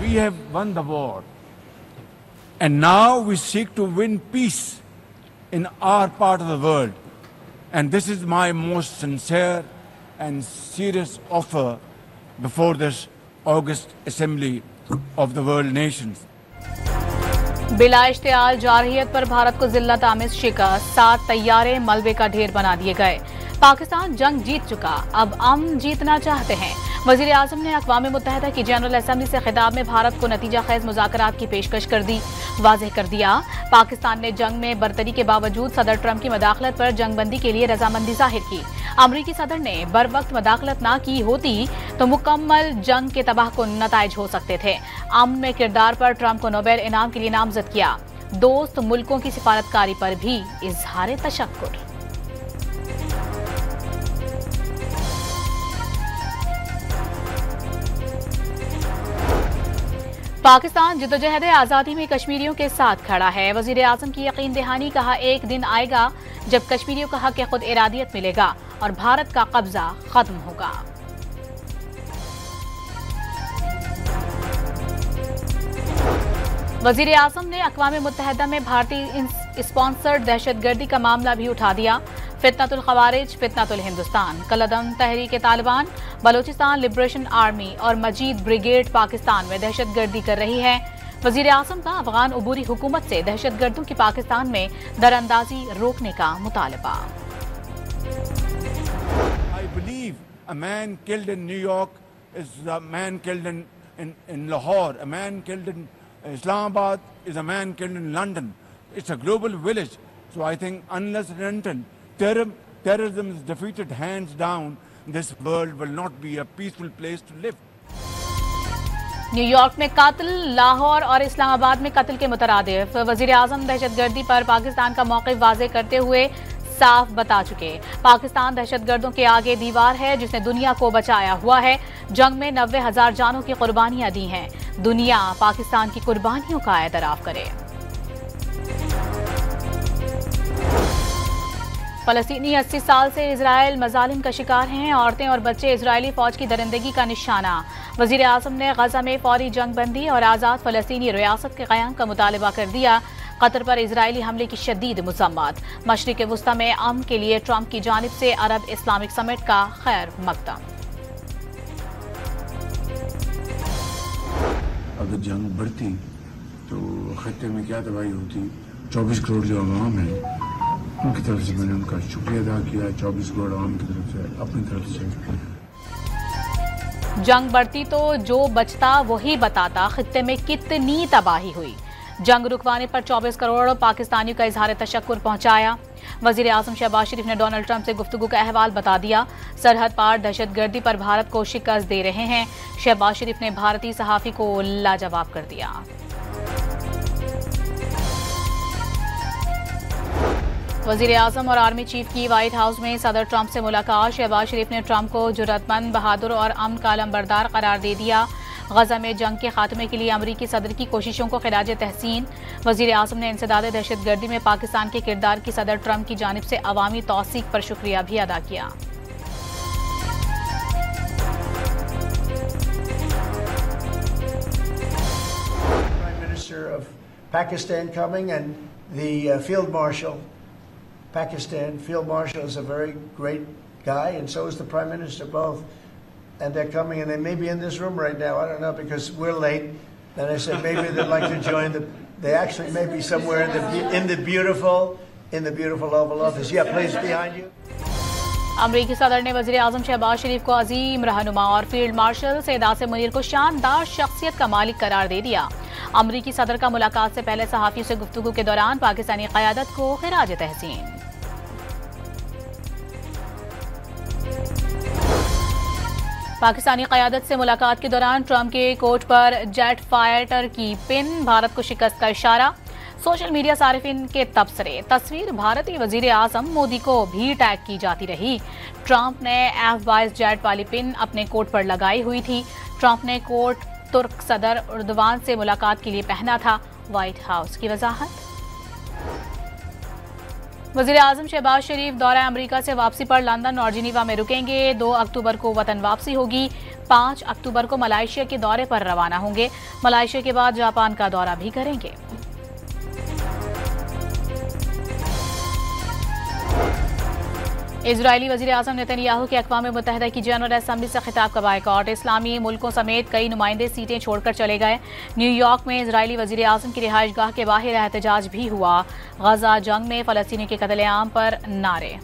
we have won the war. And now we seek to win peace in our part of the world. And this is my most sincere and serious offer before this August Assembly of the World Nations. बिला इश्तियाल जारहियत पर भारत को जिल्लत आमिज शिकस्त, 7 तैयारे मलबे का ढेर बना दिए गए। पाकिस्तान जंग जीत चुका, अब अमन जीतना चाहते हैं। वजीर आजम ने अक़वाम मुत्तहिदा की जनरल असेंबली से खिताब में भारत को नतीजा खेज मुज़ाकरात की पेशकश कर दी। वाज़ेह कर दिया, पाकिस्तान ने जंग में बरतरी के बावजूद सदर ट्रंप की मदाखलत पर जंगबंदी के लिए रजामंदी जाहिर की। अमरीकी सदर ने बर वक्त मदाखलत ना की होती तो मुकम्मल जंग के तबाह कुन नताइज हो सकते थे। अमन में किरदार पर ट्रंप को नोबेल इनाम के लिए नामजद किया। दोस्त मुल्कों की सिफारतकारी पर भी इजहार तशक्कुर। पाकिस्तान जिद्दोजहद आज़ादी में कश्मीरियों के साथ खड़ा है। वज़ीर आज़म की यकीन दहानी, कहा एक दिन आएगा जब कश्मीरियों का हक खुद इरादियत मिलेगा और भारत का कब्जा खत्म होगा। वज़ीर आज़म ने अक़वाम मुत्तहिदा में भारतीय स्पॉन्सर्ड दहशतगर्दी का मामला भी उठा दिया। फितनतुल खवारिज, फितनतुल हिंदुस्तान, कलदम तहरीक तालिबान, बलोचिस्तान लिबरेशन आर्मी और मजीद ब्रिगेड पाकिस्तान में दहशतगर्दी कर रही है। वज़ीर आज़म का अफगान उबूरी हुकूमत से दहशतगर्दों की पाकिस्तान में दरअंदाजी रोकने का मुतालबा। I believe a man killed in New York is a man killed in Lahore, a man killed in Islamabad is a man killed in London. It's a global village. So I think unless and until terrorism is defeated hands down, this world will not be a peaceful place to live. New York में कत्ल, लाहौर और इस्लामाबाद में कत्ल के मुतरादिफ। वज़ीर आज़म दहशतगर्दी पर पाकिस्तान का मौक़िफ़ वाज़ेह करते हुए साफ बता चुके, पाकिस्तान दहशतगर्दों के आगे दीवार है जिसने दुनिया को बचाया हुआ है। जंग में 90,000 जानों की कुर्बानियां दी हैं। दुनिया पाकिस्तान की कुर्बानियों का एतराफ़ करे। फ़लस्तीनी 80 साल से इजराइल मज़ालिम का शिकार हैं। औरतें और बच्चे इजरायली फ़ौज की दरिंदगी का निशाना। वज़ीर आज़म ने गज़ा में फौरी जंगबंदी और आज़ाद फ़लस्तीनी रियासत के क़याम का मुतालबा कर दिया। कतर पर इजरायली हमले की शदीद मज़म्मत। मशरिक़ वुस्ता में अमन के लिए ट्रंप की जानिब से अरब इस्लामिक समिट का खैर मक़दम। अगर जंग बढ़ती तो खत्ते में क्या तबाही होती। 24 करोड़ जो अवाम है उनकी तरफ से मैंने उनका शुक्रिया अदा किया। 24 करोड़ अवाम की तरफ से, अपनी तरफ से। जंग बढ़ती तो जो बचता वही बताता खित्ते में कितनी तबाही हुई। जंग रुकवाने पर 24 करोड़ पाकिस्तानियों का इजहार तशक्कुर पहुंचाया। वज़ीर आज़म शहबाज शरीफ ने डोनाल्ड ट्रंप से गुफ्तगू का अहवाल बता दिया। सरहद पार दहशतगर्दी पर भारत को शिकस्त दे रहे हैं। शहबाज शरीफ ने भारतीय सहाफ़ी को लाजवाब कर दिया। वज़ीर आज़म और आर्मी चीफ की व्हाइट हाउस में सदर ट्रंप से मुलाकात। शहबाज शरीफ ने ट्रंप को जुर्रतमंद, बहादुर और अमन का अलमबरदार करार दे दिया। गज़ा में जंग के खात्मे के लिए अमरीकी सदर की कोशिशों को खिराज तहसीन। वज़ीर आज़म ने इंसदाद दहशतगर्दी में पाकिस्तान के किरदार की सदर ट्रंप की जानिब से अवामी तौसीक पर शुक्रिया भी अदा किया। Pakistan coming and the Field Marshal. Pakistan Field Marshal is a very great guy, and so is the Prime Minister, both. And they're coming, and they may be in this room right now. I don't know, because we're late. And I said maybe they'd like to join the. They actually may be somewhere in the beautiful Oval Office. Yeah, please, behind you. अमरीकी सदर ने वज़ीर आज़म शहबाज शरीफ को अजीम रहनुमा और field marshal Syeda से मुनीर को शानदार शख्सियत का मालिक करार दे दिया। अमरीकी सदर का मुलाकात से पहले सहाफ़ियों से गुफ्तगू के दौरान पाकिस्तानी क़यादत को खिराज तहसीन। पाकिस्तानी क़यादत से मुलाकात के दौरान ट्रंप के कोट पर जेट फाइटर की पिन, भारत को शिकस्त का इशारा। सोशल मीडिया सारिफिन के तबसरे, तस्वीर भारतीय वज़ीर आज़म मोदी को भी टैग की जाती रही। ट्रंप ने F-22 जेट वाली पिन अपने कोट पर लगाई हुई थी। ट्रंप ने कोट तुर्क सदर उर्दवान से मुलाकात के लिए पहना था। व्हाइट हाउस की वजाहत। वज़ीर आज़म शहबाज शरीफ दौरा अमरीका से वापसी पर लंदन और जिनीवा में रुकेंगे। 2 अक्टूबर को वतन वापसी होगी। 5 अक्टूबर को मलेशिया के दौरे पर रवाना होंगे। मलेशिया के बाद जापान का दौरा भी करेंगे। इजरायली वजीर आजम नेतन्याहू के अक़वाम मुत्तहिदा की जनरल असम्बली से खिताब का बायकॉट। इस्लामी मुल्कों समेत कई नुमाइंदे सीटें छोड़कर चले गए। न्यूयॉर्क में इजरायली वजीर आजम की रिहाइशगाह के बाहर एहतजाज भी हुआ। गजा जंग में फलस्तीनियों के कत्लेआम पर नारे।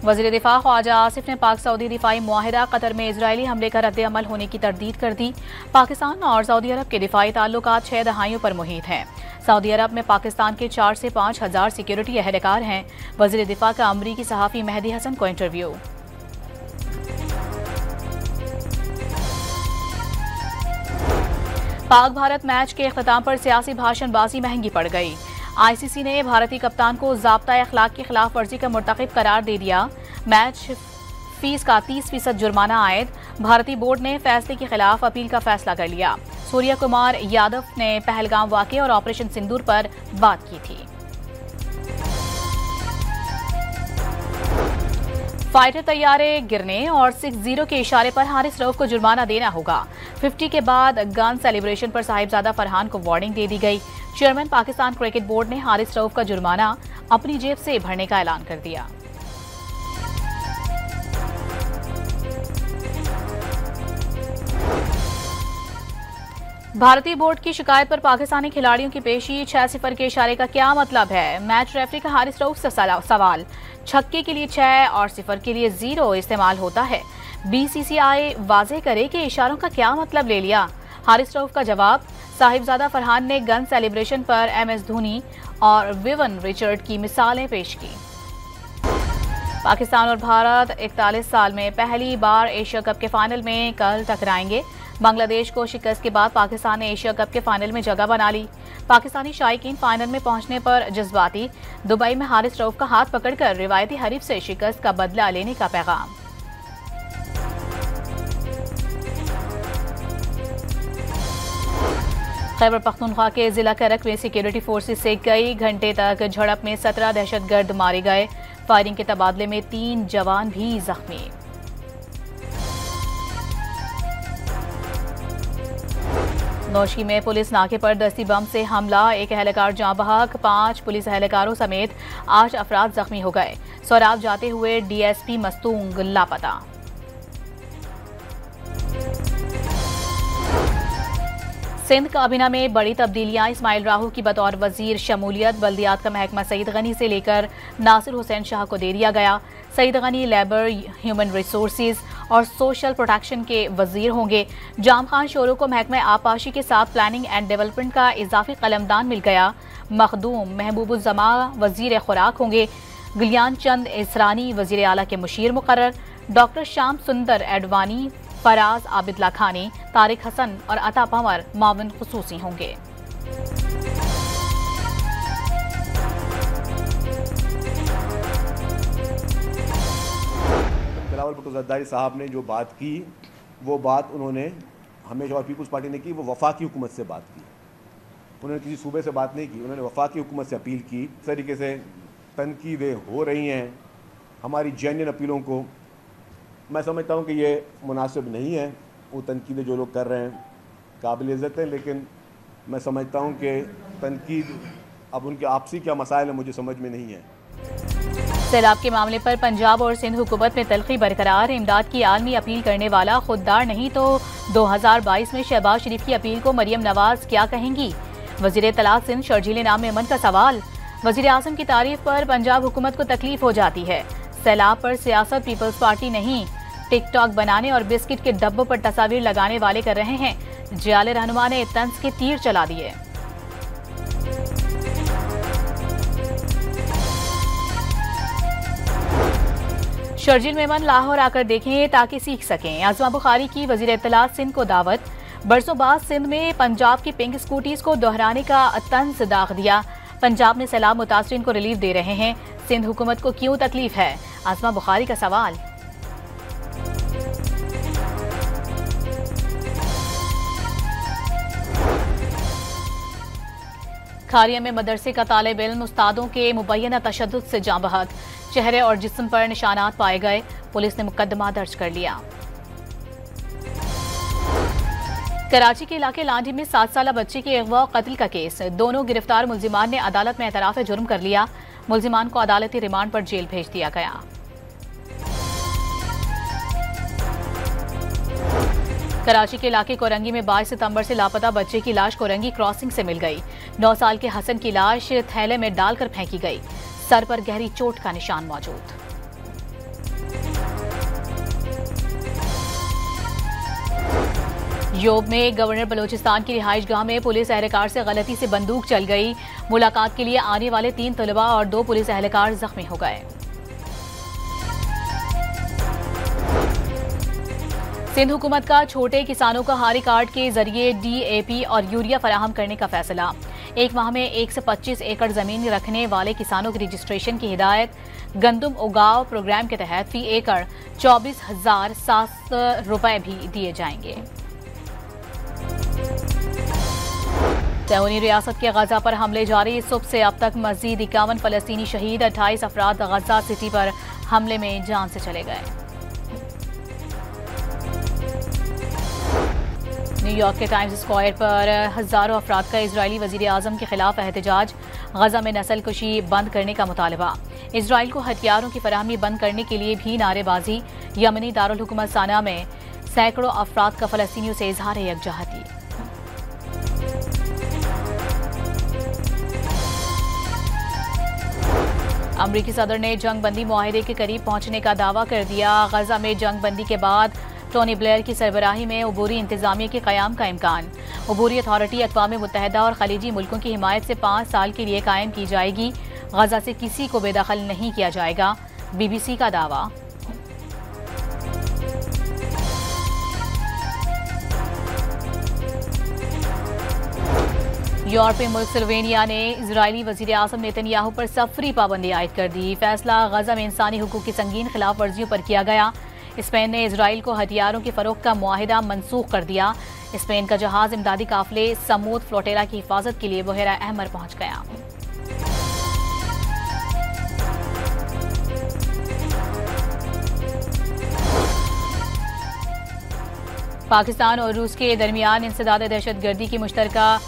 वज़ीर दिफा ख्वाजा आसिफ ने पाक सऊदी दिफाई मुआहिदा कतर में इजरायली हमले का रद्द-ए-अमल होने की तरदीद कर दी। पाकिस्तान और सऊदी अरब के दिफाई ताल्लुकात 6 दहाइयों पर मुहित हैं। सऊदी अरब में पाकिस्तान के 4 से 5 हज़ार सिक्योरिटी एहलकार हैं। वज़ीर दिफा का अमरीकी सहाफ़ी मेहदी हसन को इंटरव्यू। पाक भारत मैच के इख्तिताम पर सियासी भाषणबाजी महंगी पड़ गई। आईसीसी ने भारतीय कप्तान को ज़ाब्ता अखलाक की खिलाफ वर्जी का मुर्तकिब करार दे दिया। मैच फीस का 30% जुर्माना आयद। भारतीय बोर्ड ने फैसले के खिलाफ अपील का फैसला कर लिया। सूर्य कुमार यादव ने पहलगाम वाक़े और ऑपरेशन सिंदूर पर बात की थी। फाइटर तैयारे गिरने और 6-0 के इशारे पर हारिस रऊफ को जुर्माना देना होगा। 50 के बाद गन सेलिब्रेशन पर साहिबजादा फरहान को वार्निंग दे दी गई। चेयरमैन पाकिस्तान क्रिकेट बोर्ड ने हारिस रऊफ का जुर्माना अपनी जेब से भरने का ऐलान कर दिया। भारतीय बोर्ड की शिकायत पर पाकिस्तानी खिलाड़ियों की पेशी। 6-0 के इशारे का क्या मतलब है? मैच रेफरी का हारिस रऊफ से सवाल। छक्के के लिए 6 और 0 के लिए 0 इस्तेमाल होता है। बीसीसीआई वाजे करे कि इशारों का क्या मतलब ले लिया। हारिस रऊफ का जवाब। साहिबजादा फरहान ने गन सेलिब्रेशन पर MS धोनी और विवन रिचर्ड की मिसालें पेश की। पाकिस्तान और भारत 41 साल में पहली बार एशिया कप के फाइनल में कल टकराएंगे। बांग्लादेश को शिकस्त के बाद पाकिस्तान ने एशिया कप के फाइनल में जगह बना ली। पाकिस्तानी शायकीन फाइनल में पहुंचने पर जज्बाती। दुबई में हारिस रऊफ का हाथ पकड़कर रिवायती हरीफ से शिकस्त का बदला लेने का पैगाम। खैबर पख्तूनख्वा के जिला करक में सिक्योरिटी फोर्सेस से कई घंटे तक झड़प में 17 दहशतगर्द मारे गए। फायरिंग के तबादले में 3 जवान भी जख्मी। नौशी में पुलिस नाके पर दस्ती बम से हमला। एक एहलकार जाँ बहक। 5 पुलिस एहलकारों समेत 8 अफराद जख्मी हो गए। सौराब जाते हुए DSP मस्तूंग लापता। सिंध काबीना में बड़ी तब्दीलियां। इस्माइल राहू की बतौर वजीर शमूलियत। बल्दियात का महकमा सईद गनी से लेकर नासिर हुसैन शाह को दे दिया गया। Saeed Gani labour, human resources और सोशल प्रोटेक्शन के वजीर होंगे। जाम खान शोरो को महकमा आपाशी के साथ प्लानिंग एंड डेवलपमेंट का इजाफी कलमदान मिल गया। मखदूम महबूबुज़्ज़मा वजीर खुराक होंगे। गुलियान चंद इसरानी वजीर आला के मुशीर मुकर्रर। डॉक्टर श्याम सुंदर एडवानी, फराज आबिदला खानी, तारिक हसन और अता पंवर मावन खुसूसी होंगे। बिलावल भुट्टो ज़रदारी साहब ने जो बात की, वो बात उन्होंने हमेशा और पीपल्स पार्टी ने की, वो वफाकी हुकूमत से बात की। उन्होंने किसी सूबे से बात नहीं की, उन्होंने वफाकी हुकूमत से अपील की। इस तरीके से तनकीदें हो रही हैं हमारी जेन्युइन अपीलों को। मैं समझता हूँ कि ये मुनासिब नहीं है। वो तनकीदें जो लोग कर रहे हैं काबिल इज़्ज़त है, लेकिन मैं समझता हूँ कि तनकीद अब उनके आपसी क्या मसाइल है मुझे समझ में नहीं है। सैलाब के मामले पर पंजाब और सिंध हुकूमत में तल्खी बरकरार। इमदाद की आलमी अपील करने वाला खुददार नहीं तो 2022 में शहबाज शरीफ की अपील को मरियम नवाज क्या कहेंगी? वजीर इत्तलात सिंध शर्जील नाम मेमन का सवाल। वजीर आज़म की तारीफ पर पंजाब हुकूमत को तकलीफ हो जाती है। सैलाब पर सियासत पीपल्स पार्टी नहीं, टिकटॉक बनाने और बिस्किट के डब्बों पर तस्वीर लगाने वाले कर रहे हैं। जियाले रहनुमा ने तंज के तीर चला दिए। शर्जील मेमन लाहौर आकर देखें ताकि सीख सकें। आज़मा बुखारी की वजीर इत्तलात सिंध को दावत। बरसों बाद सिंध में पंजाब की पिंक स्कूटीज को दोहराने का तंज दाग दिया। पंजाब में सैलाब मुतासरीन को रिलीफ दे रहे हैं। सिंध हुकूमत को क्यों तकलीफ है? आज़मा बुखारी का सवाल। खारिया में मदरसे का तालिब इल्म उस्तादों के मुबैना तशद्दुद से जाँ बहक, चेहरे और जिस्म पर निशानात पाए गए। पुलिस ने मुकदमा दर्ज कर लिया। कराची के इलाके लांडी में 7 साला बच्चे के अगवा और कत्ल का केस। दोनों गिरफ्तार मुल्जिमान ने अदालत में एतराफ जुर्म कर लिया। मुल्जिमान को अदालती रिमांड पर जेल भेज दिया गया। कराची के इलाके कोरंगी में 22 सितंबर से लापता बच्चे की लाश कोरंगी क्रॉसिंग से मिल गई। 9 साल के हसन की लाश थैले में डालकर फेंकी गई। सर पर गहरी चोट का निशान मौजूद। योब में गवर्नर बलोचिस्तान की रिहाइशगाह में पुलिस एहलकार से गलती से बंदूक चल गई। मुलाकात के लिए आने वाले 3 तलबा और 2 पुलिस एहलकार जख्मी हो गए। सिंध हुकूमत का छोटे किसानों को हारी कार्ड के जरिए DAP और यूरिया फराहम करने का फैसला। 1 माह में 1 से 25 एकड़ जमीन रखने वाले किसानों की रजिस्ट्रेशन की हिदायत। गंदम उगाव प्रोग्राम के तहत फी एकड़ 24,700 रुपए भी दिए जाएंगे। सऊदी रियासत के गजा पर हमले जारी। सुबह से अब तक मजीद 51 फलस्तीनी शहीद, 28 अफराद गजा सिटी पर हमले में जान से चले गए। न्यूयॉर्क के टाइम्स स्क्वायर पर हजारों अफराद का इजरायली वजीर आजम के खिलाफ एहतजाज। गजा में नस्लकुशी बंद करने का मुतालबा। इजराइल को हथियारों की फराहमी बंद करने के लिए भी नारेबाजी। यमनी दारुल हुकूमत साना में सैकड़ों अफराद का फलस्तीनियों से इजहार यकजहती। अमरीकी सदर ने जंग बंदी मुआहिदे के करीब पहुंचने का दावा कर दिया। गजा में जंग बंदी के बाद टोनी ब्लेयर की सरबराही में अबूरी इंतजामिया के क़याम का इम्कान। अबूरी अथॉरिटी अक़वाम मुत्तहिदा और खलीजी मुल्कों की हिमायत से 5 साल के लिए कायम की जाएगी। गजा से किसी को बेदखल नहीं किया जाएगा, BBC का दावा। यूरोपीय मुल्क स्लोवेनिया ने इजरायली वजीर आज़म नेतन्याहू पर सफरी पाबंदी आयद कर दी। फैसला गजा में इंसानी हुकूक की संगीन खिलाफ वर्जियों पर किया गया। स्पेन ने इजराइल को हथियारों की फरोख्त का मुआहिदा मनसूख कर दिया। स्पेन का जहाज इमदादी काफिले समूद फ्लोटेला की हिफाजत के लिए बहेरा अहमर पहुंच गया। पाकिस्तान और रूस के दरमियान इंसदाद दहशतगर्दी की मुश्तरका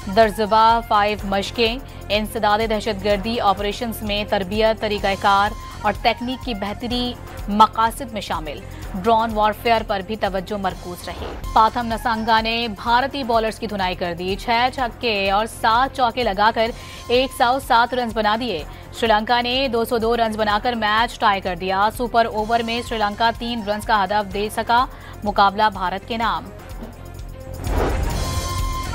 दरजबा 5 मशकें। इंसदाद दहशतगर्दी ऑपरेशंस में तरबियत, तरीक़ाकार और तकनीक की बेहतरी मकासद में शामिल। ड्रोन वॉरफेयर पर भी तवज्जो मरकूज रही। पाथम नसांगा ने भारतीय बॉलर्स की धुनाई कर दी। 6 छक्के और 7 चौके लगाकर 107 रन बना दिए। श्रीलंका ने 202 रन बनाकर मैच टाई कर दिया। सुपर ओवर में श्रीलंका 3 रन का हदफ दे सका। मुकाबला भारत के नाम।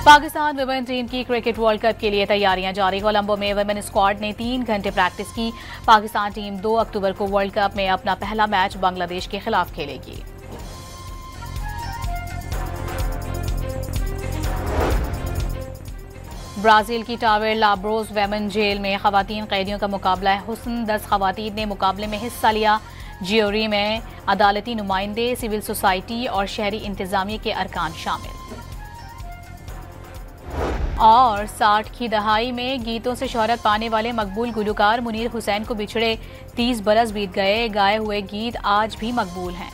पाकिस्तान वुमेन टीम की क्रिकेट वर्ल्ड कप के लिए तैयारियां जारी। कोलंबो में वुमेन स्क्वाड ने 3 घंटे प्रैक्टिस की। पाकिस्तान टीम 2 अक्टूबर को वर्ल्ड कप में अपना पहला मैच बांग्लादेश के खिलाफ खेलेगी। ब्राजील की टावर लाब्रोस वेमन जेल में खवातीन कैदियों का मुकाबला हुस्न। 10 खवातीन ने मुकाबले में हिस्सा लिया। ज्यूरी में अदालती नुमाइंदे, सिविल सोसाइटी और शहरी इंतजामिया के अरकान शामिल। और 60 की दहाई में गीतों से शोहरत पाने वाले मकबूल गुलकार मुनीर हुसैन को बिछड़े 30 बरस बीत गए। गाए हुए गीत आज भी मकबूल हैं।